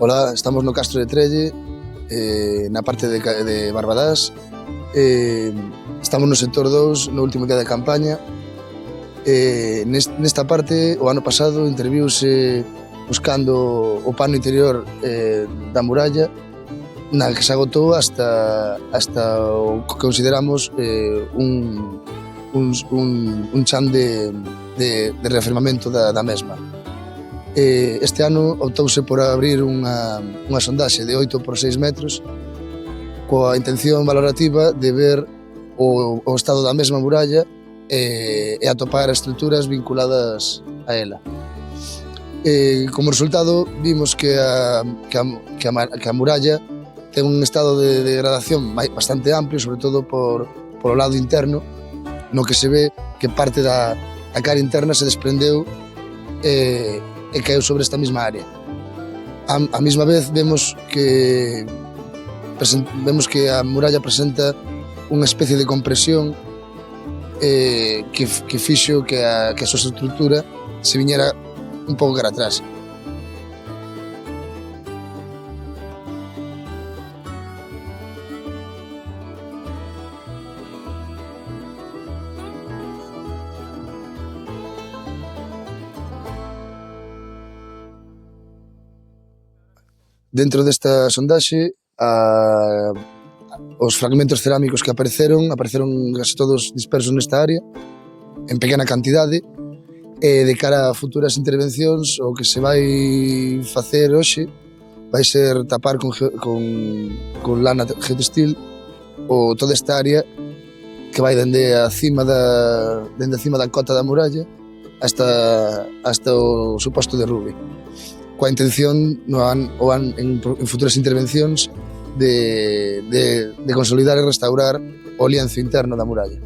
Ola, estamos no Castro de Trelle, na parte de Barbadás. Estamos no sector 2, no último día de campaña. Nesta parte, o ano pasado, interviuse buscando o pano interior da muralla, na que se agotou hasta o que consideramos un chan de reafirmamento da mesma. Este ano optouse por abrir unha sondaxe de 8 por 6 metros coa intención valorativa de ver o estado da mesma muralla e atopar estruturas vinculadas a ela. Como resultado, vimos que a muralla ten un estado de degradación bastante amplio, sobre todo polo lado interno, no que se ve que parte da cara interna se desprendeu e caeu sobre esta mesma área. A mesma vez vemos que a muralla presenta unha especie de compresión que fixo que a súa estrutura se viñera un pouco cara atrás. Dentro desta sondaxe, os fragmentos cerámicos que apareceron case todos dispersos nesta área, en pequena cantidade, e de cara a futuras intervencións o que se vai facer hoxe vai ser tapar con lana geotextil toda esta área que vai dende a cima da cota da muralla hasta o suposto derrube, coa intención en futuras intervencións de consolidar e restaurar o lienzo interno da muralla.